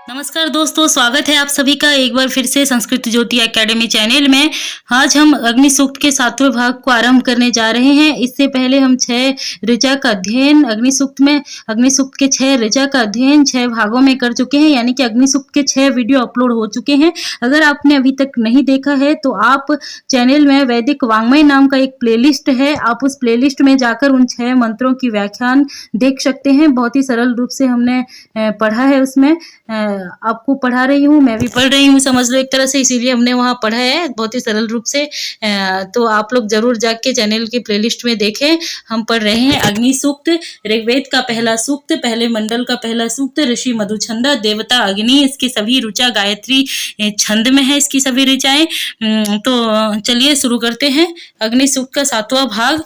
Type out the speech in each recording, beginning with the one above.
नमस्कार दोस्तों, स्वागत है आप सभी का एक बार फिर से संस्कृत ज्योति एकेडमी चैनल में। आज हम अग्नि सूक्त के 7वें भाग को आरंभ करने जा रहे हैं। इससे पहले हम 6 ऋचा का अध्ययन अग्नि सूक्त के 6 ऋचा का अध्ययन 6 भागों में कर चुके हैं, यानी कि अग्नि सूक्त के 6 वीडियो अपलोड हो चुके हैं। अगर आपने अभी तक नहीं देखा है तो आप चैनल में वैदिक वाङ्मय नाम का एक प्लेलिस्ट है, आप उस प्लेलिस्ट में जाकर उन 6 मंत्रों की व्याख्यान देख सकते हैं। बहुत ही सरल रूप से हमने पढ़ा है, उसमें आपको पढ़ा रही हूँ, मैं भी पढ़ रही हूँ, समझ लो एक तरह से, इसीलिए हमने वहाँ पढ़ा है बहुत ही सरल रूप से। तो आप लोग जरूर जाके चैनल की प्लेलिस्ट में देखें। हम पढ़ रहे हैं अग्नि सूक्त, ऋग्वेद का पहला सूक्त, पहले मंडल का पहला सूक्त, ऋषि मधुछंदा, देवता अग्नि, इसकी सभी ऋचा गायत्री छंद में है, इसकी सभी ऋचाएं। तो चलिए शुरू करते हैं अग्नि सूक्त का 7वां भाग।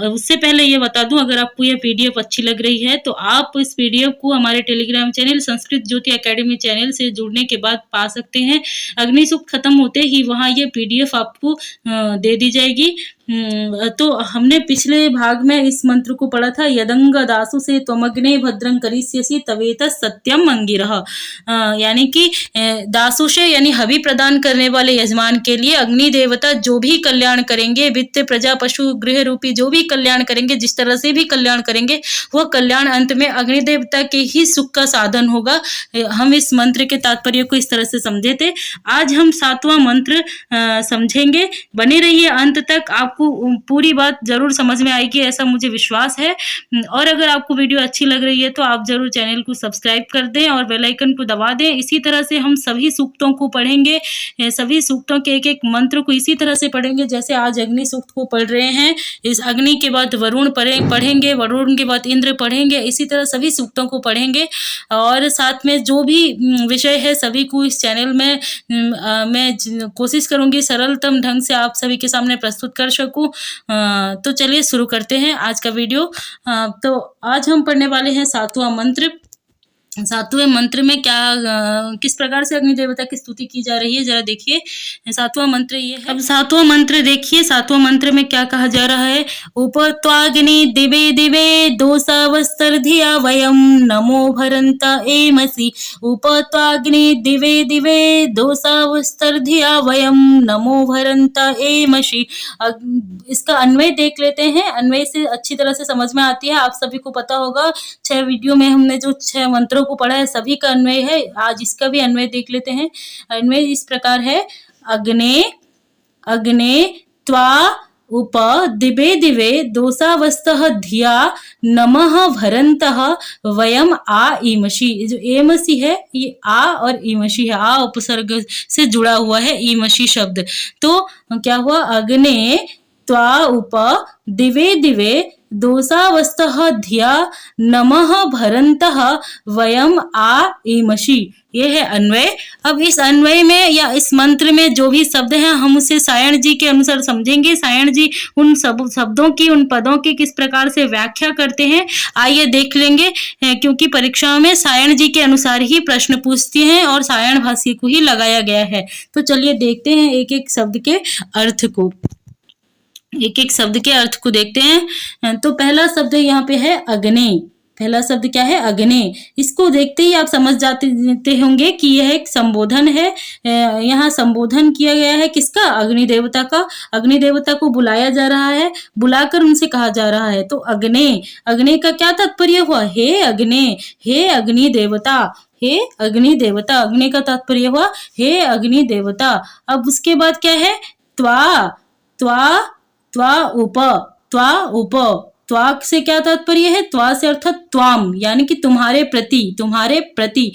उससे पहले ये बता दूं, अगर आपको यह पीडीएफ अच्छी लग रही है तो आप इस पीडीएफ को हमारे टेलीग्राम चैनल संस्कृत ज्योति एकेडमी चैनल से जुड़ने के बाद पा सकते हैं। अग्नि सूक्त खत्म होते ही वहाँ ये पीडीएफ आपको दे दी जाएगी। तो हमने पिछले भाग में इस मंत्र को पढ़ा था, यदंग दासु से त्वमग्ने भद्रं करिष्यसि तवेत सत्यम अंगिरः, यानी कि दासु से यानी हवि प्रदान करने वाले यजमान के लिए अग्नि देवता जो भी कल्याण करेंगे, वित्त प्रजा पशु गृह रूपी जो भी कल्याण करेंगे, जिस तरह से भी कल्याण करेंगे, वह कल्याण अंत में अग्नि देवता के ही सुख का साधन होगा। हम इस मंत्र के तात्पर्य को इस तरह से समझे थे। आज हम 7वां मंत्र समझेंगे। बने रहिए अंत तक, आपको पूरी बात जरूर समझ में आएगी, ऐसा मुझे विश्वास है। और अगर आपको वीडियो अच्छी लग रही है तो आप जरूर चैनल को सब्सक्राइब कर दें और बेल आइकन को दबा दें। इसी तरह से हम सभी सूक्तों को पढ़ेंगे, सभी सूक्तों के एक एक मंत्र को इसी तरह से पढ़ेंगे जैसे आज अग्नि सूक्त को पढ़ रहे हैं। इस अग्नि के बाद वरुण पढ़ेंगे, वरुण के बाद इंद्र पढ़ेंगे, इसी तरह सभी सूक्तों को पढ़ेंगे। और साथ में जो भी विषय है सभी को इस चैनल में मैं कोशिश करूंगी सरलतम ढंग से आप सभी के सामने प्रस्तुत कर सकूं। तो चलिए शुरू करते हैं आज का वीडियो। तो आज हम पढ़ने वाले हैं 7वां मंत्र। 7वें मंत्र में क्या किस प्रकार से अग्नि देवता की स्तुति की जा रही है, जरा देखिए। 7वां मंत्र ये है। अब 7वां मंत्र देखिए, 7वां मंत्र में क्या कहा जा रहा है। उपत्वाग्नि दिवे दिवे दोषावस्तर्धिया वयम नमो भरंता एमसि। उपत्वाग्नि दिवे दिवे दोषावस्तर्धिया वयम नमो भरंता एमसि। इसका अन्वय देख लेते हैं, अन्वय से अच्छी तरह से समझ में आती है। आप सभी को पता होगा 6 वीडियो में हमने जो 6 मंत्रों को पढ़ा है सभी का अन्वय है। आज इसका भी अन्वय देख लेते हैं। अन्वय इस प्रकार है, अग्ने अग्ने त्वा उप दिवे दिवे दोषावस्तः धिया नमः भरन्तः वयम आ ईमषि। जो एमसी है ये आ और ईमषि है, आ उपसर्ग से जुड़ा हुआ है ईमषि शब्द। तो क्या हुआ, अग्ने त्वा उप दिवे दिवे दोषावस्तः धिया नमः भरन्तः वयम आ ईमषि। ये है अन्वय। अब इस अन्वय में या इस मंत्र में जो भी शब्द हैं हम उसे सायण जी के अनुसार समझेंगे। सायण जी उन सब शब्दों की, उन पदों की किस प्रकार से व्याख्या करते हैं आइए देख लेंगे, क्योंकि परीक्षाओं में सायण जी के अनुसार ही प्रश्न पूछती हैं और सायण भाष्य को ही लगाया गया है। तो चलिए देखते हैं एक एक शब्द के अर्थ को, एक एक शब्द के अर्थ को देखते हैं। तो पहला शब्द यहाँ पे है अग्नि। पहला शब्द क्या है, अग्नि। इसको देखते ही आप समझ जाते होंगे कि यह एक संबोधन है। यहाँ संबोधन किया गया है किसका, अग्नि देवता का। अग्नि देवता को बुलाया जा रहा है, बुलाकर उनसे कहा जा रहा है। तो अग्नि, अग्नि का क्या तात्पर्य हुआ, हे अग्नि, हे अग्नि देवता, हे अग्नि देवता। अग्नि का तात्पर्य हुआ हे अग्नि देवता। अब उसके बाद क्या है, त्वा, त्वा, त्वा उप, त्वा उप। त्वा से क्या तात्पर्य है, त्वा से अर्थात त्वाम, यानी कि तुम्हारे प्रति, तुम्हारे प्रति,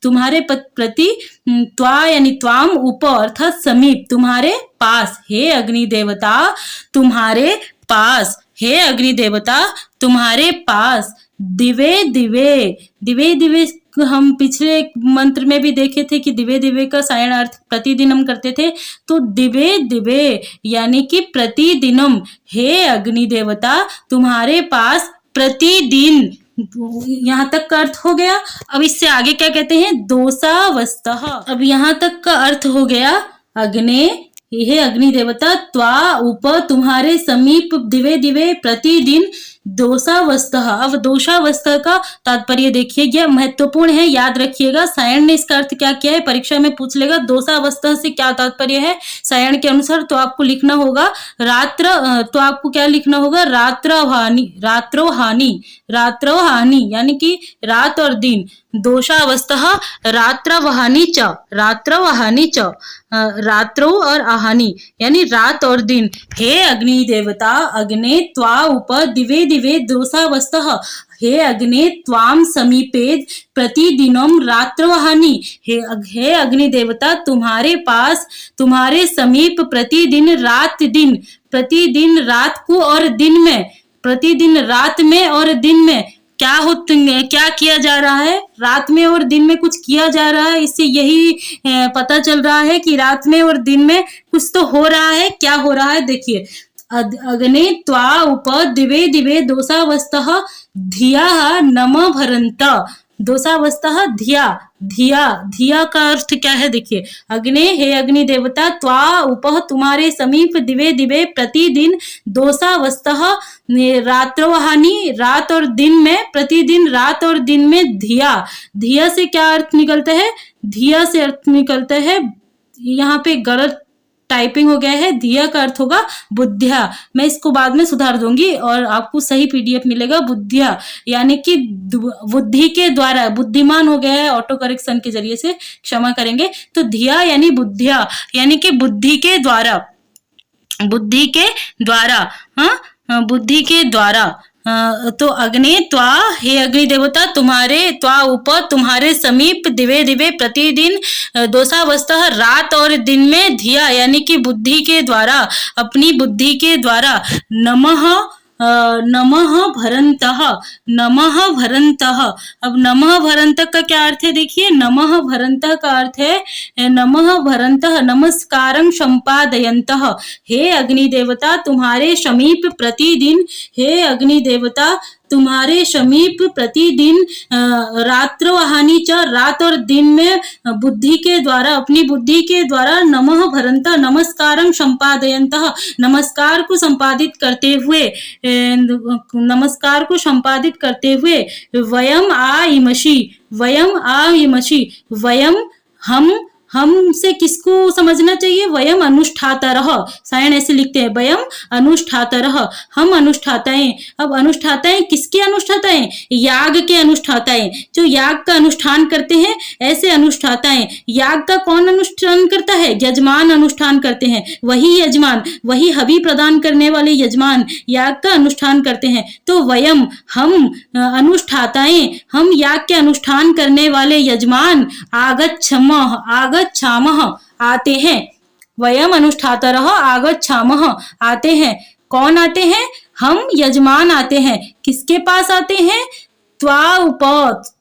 तुम्हारे प्रति। त्वा यानी त्वाम, उप अर्थात समीप, तुम्हारे पास। हे अग्नि देवता तुम्हारे पास, हे अग्नि देवता तुम्हारे पास। दिवे दिवे, दिवे दिवे हम पिछले मंत्र में भी देखे थे कि दिवे दिवे का सायण अर्थ प्रतिदिन हम करते थे। तो दिवे दिवे यानी कि प्रतिदिनम, हे अग्नि देवता तुम्हारे पास प्रतिदिन, यहाँ तक का अर्थ हो गया। अब इससे आगे क्या कहते हैं, दोषावस्तः। अब यहाँ तक का अर्थ हो गया अग्नि, हे अग्नि देवता त्वा उप तुम्हारे समीप, दिवे दिवे प्रतिदिन दोषावस्था। अब दोषावस्था का तात्पर्य देखिए, यह महत्वपूर्ण है, याद रखिएगा। सायण ने इसका अर्थ क्या किया है, परीक्षा में पूछ लेगा दोषावस्था से क्या तात्पर्य है सायण के अनुसार। तो आपको लिखना होगा रात्र, तो आपको क्या लिखना होगा, रात्रहानि, रात्रोहानि, रात्रोहानि यानी कि रात और दिन। दोषावस्था रात्रवहानि च, रात्रवहानि च, रात्रो और आहानि यानी रात और दिन। हे अग्नि देवता, अग्ने त्वा उप दिवे दिवे दोषावस्था, हे अग्ने त्वाम समीपे प्रतिदिनम रात्रवहानि। हे अग्नि देवता, तुम्हारे पास, तुम्हारे समीप प्रतिदिन रात दिन, प्रतिदिन रात को और दिन में, प्रतिदिन रात में और दिन में क्या किया जा रहा है, रात में और दिन में कुछ किया जा रहा है। इससे यही पता चल रहा है कि रात में और दिन में कुछ तो हो रहा है। क्या हो रहा है देखिए, अग्ने त्वा उप दिवे दिवे दोषावस्था धिया नम भरंत। दोषावस्था धिया, धिया, धिया का अर्थ क्या है देखिए, अग्नि, हे अग्नि देवता, त्वा उपह तुम्हारे समीप, दिवे दिवे प्रतिदिन, दोषावस्था रात्रवहानि रात और दिन में, प्रतिदिन रात और दिन में, धिया, धिया से क्या अर्थ निकलता है, धिया से अर्थ निकलता है, यहाँ पे गलत टाइपिंग हो गया है, धिया का अर्थ होगा बुद्धिया। मैं इसको बाद में सुधार दूंगी और आपको सही पीडीएफ मिलेगा। बुद्धिया यानी कि बुद्धि के द्वारा, बुद्धिमान हो गया है ऑटो करेक्शन के जरिए से, क्षमा करेंगे। तो धिया यानी बुद्धिया यानी कि बुद्धि के द्वारा, बुद्धि के द्वारा, हाँ, बुद्धि के द्वारा। तो अग्नि त्वा, हे अग्नि देवता, तुम्हारे त्वा ऊपर, तुम्हारे समीप, दिवे दिवे प्रतिदिन, दोषावस्था रात और दिन में, धिया यानी कि बुद्धि के द्वारा, अपनी बुद्धि के द्वारा, नमः नमः भरंतः, नमः भरंतः। अब नमः भरंतः का क्या अर्थ है देखिए, नमः भरंतः का अर्थ है नमः भरंतः नमस्कारं संपादयन्तः। हे अग्नि देवता, तुम्हारे समीप प्रतिदिन, हे अग्नि देवता, तुम्हारे समीप प्रतिदिन रात्रवहानि च, रात और दिन में बुद्धि के द्वारा, अपनी बुद्धि के द्वारा, नमः भरंतः नमस्कारं संपादयन्तः, नमस्कार को संपादित करते हुए, नमस्कार को संपादित करते हुए, वयम आइमषि, वयम आइमषि, वयम हम से किसको समझना चाहिए, वयम अनुष्ठातरः, सायण ऐसे लिखते हैं, वयम अनुष्ठातरः, हम अनुष्ठाताएं। अब अनुष्ठाताएं किसके अनुष्ठाताएं, याग के अनुष्ठाताएं, जो याग का अनुष्ठान करते हैं, ऐसे अनुष्ठाताएं। याग का कौन अनुष्ठान करता है, यजमान अनुष्ठान करते हैं, वही यजमान, वही हवि प्रदान करने वाले यजमान याग का अनुष्ठान करते हैं। तो वयम, हम अनुष्ठाताएं, हम याग के अनुष्ठान करने वाले यजमान, आगच्छामः आते हैं, वयम अनुष्ठातरः आगच्छामः आते हैं। कौन आते हैं, हम यजमान आते हैं, किसके पास आते हैं, त्वा उप,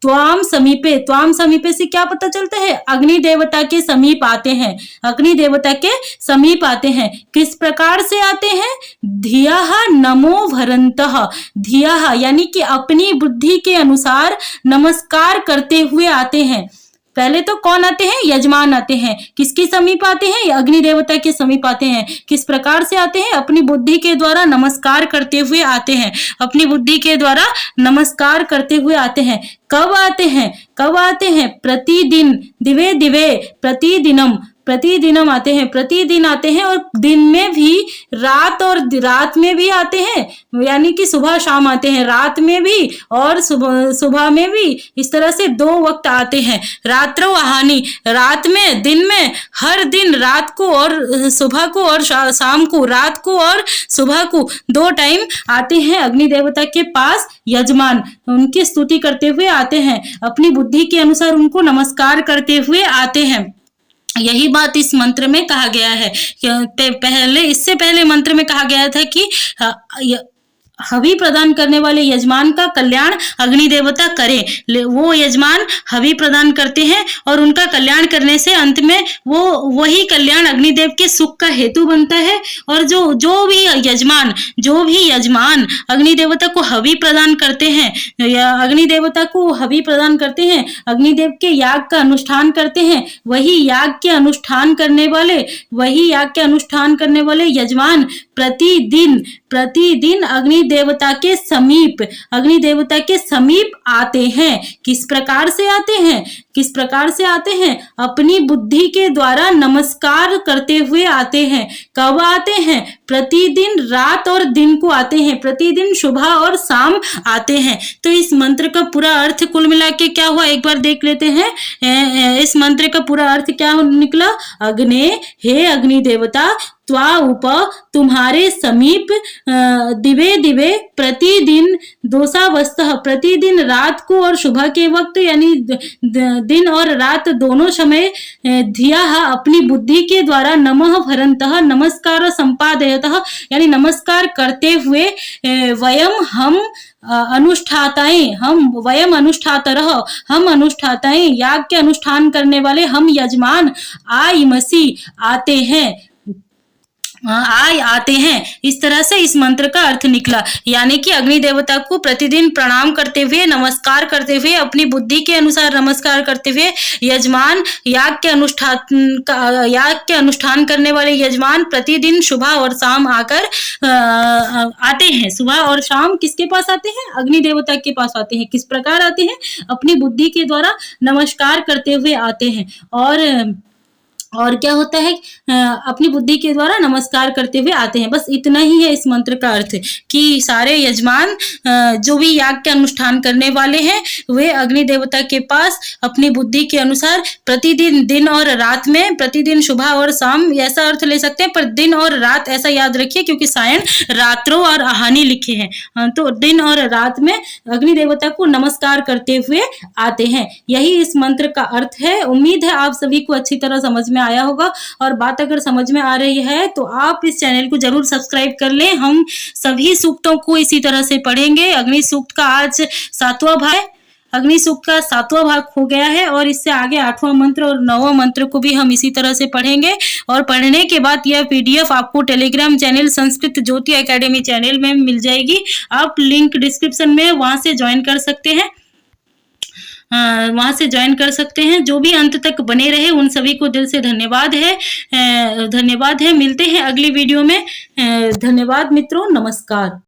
त्वाम समीपे, त्वाम समीपे से क्या पता चलता है, अग्नि देवता के समीप आते हैं, अग्नि देवता के समीप आते हैं। किस प्रकार से आते हैं, धिया नमो भरंतः, धिया यानी कि अपनी बुद्धि के अनुसार नमस्कार करते हुए आते हैं। पहले तो कौन आते हैं, यजमान आते हैं, किसके समीप आते हैं, अग्नि देवता के समीप आते हैं। किस प्रकार से आते हैं, अपनी बुद्धि के द्वारा नमस्कार करते हुए आते हैं, अपनी बुद्धि के द्वारा नमस्कार करते हुए आते हैं। कब आते हैं, कब आते हैं, प्रतिदिन, दिवे दिवे प्रतिदिनम, प्रतिदिनम आते हैं, प्रतिदिन आते हैं, और दिन में भी, रात और रात में भी आते हैं, यानी कि सुबह शाम आते हैं, रात में भी और सुबह में भी, इस तरह से 2 वक्त आते हैं। रात्रो आहानि, रात में, दिन में, हर दिन रात को और सुबह को, और शाम को, रात को और सुबह को 2 टाइम आते हैं अग्नि देवता के पास यजमान, उनकी स्तुति करते हुए आते हैं, अपनी बुद्धि के अनुसार उनको नमस्कार करते हुए आते हैं। यही बात इस मंत्र में कहा गया है। पहले, इससे पहले मंत्र में कहा गया था कि हवि प्रदान करने वाले यजमान का कल्याण अग्नि देवता करें। वो यजमान हवि प्रदान करते हैं और उनका कल्याण करने से अंत में वो वही कल्याण अग्निदेव के सुख का हेतु बनता है। और जो भी यजमान अग्नि देवता को हवि प्रदान करते हैं, या अग्नि देवता को हवि प्रदान करते हैं, अग्निदेव के याग का अनुष्ठान करते हैं, वही याग के अनुष्ठान करने वाले यजमान प्रतिदिन अग्नि देवता के समीप, अग्नि देवता के समीप आते हैं। किस प्रकार से आते हैं? किस प्रकार से आते हैं? अपनी बुद्धि के द्वारा नमस्कार करते हुए आते हैं। कब आते हैं? प्रतिदिन रात और दिन को आते हैं, प्रतिदिन सुबह और शाम आते हैं। तो इस मंत्र का पूरा अर्थ कुल मिला के क्या हुआ, एक बार देख लेते हैं। इस मंत्र का पूरा अर्थ क्या निकला? अग्ने, हे अग्नि देवता, त्वा उप, तुम्हारे समीप, दिवे दिवे, प्रतिदिन, दोषावस्थः, प्रतिदिन रात को और सुबह के वक्त, यानी दिन और रात दोनों समय, धिया, अपनी बुद्धि के द्वारा, नमः भरन्तः, नमस्कार संपादयतः, यानी नमस्कार करते हुए, वयम, हम, अनुष्ठाताएं, हम, वयम अनुष्ठातरः, हम अनुष्ठाताएं, याग के अनुष्ठान करने वाले हम यजमान, आइमसी, आते हैं, आते हैं। इस तरह से इस मंत्र का अर्थ निकला, यानी कि अग्नि देवता को प्रतिदिन प्रणाम करते हुए, नमस्कार करते हुए, अपनी बुद्धि के अनुसार नमस्कार करते हुए, यजमान, याग के अनुष्ठान करने वाले यजमान प्रतिदिन सुबह और शाम आकर आते हैं। सुबह और शाम किसके पास आते हैं? अग्नि देवता के पास आते हैं। किस प्रकार आते हैं? अपनी बुद्धि के द्वारा नमस्कार करते हुए आते हैं। और क्या होता है? अपनी बुद्धि के द्वारा नमस्कार करते हुए आते हैं। बस इतना ही है इस मंत्र का अर्थ, कि सारे यजमान जो भी याग के अनुष्ठान करने वाले हैं, वे अग्नि देवता के पास अपनी बुद्धि के अनुसार प्रतिदिन, दिन और रात में, प्रतिदिन सुबह और शाम, ऐसा अर्थ ले सकते हैं, पर दिन और रात ऐसा याद रखिए, क्योंकि सायन, रात्रों और आहानी लिखे हैं। तो दिन और रात में अग्नि देवता को नमस्कार करते हुए आते हैं। यही इस मंत्र का अर्थ है। उम्मीद है आप सभी को अच्छी तरह समझ में आया होगा, और बात अगर समझ में आ रही है तो आप इस चैनल को जरूर सब्सक्राइब कर लें। हम सभी सूक्तों को इसी तरह से पढ़ेंगे। अग्नि सूक्त का आज 7वां भाग, अग्नि सूक्त का 7वां भाग हो गया है, और इससे आगे 8वां मंत्र और 9वां मंत्र को भी हम इसी तरह से पढ़ेंगे। और पढ़ने के बाद यह पीडीएफ आपको टेलीग्राम चैनल संस्कृत ज्योति एकेडमी चैनल में मिल जाएगी। आप लिंक डिस्क्रिप्शन में, वहां से ज्वाइन कर सकते हैं, वहां से ज्वाइन कर सकते हैं। जो भी अंत तक बने रहे उन सभी को दिल से धन्यवाद है। मिलते हैं अगली वीडियो में। धन्यवाद मित्रों, नमस्कार।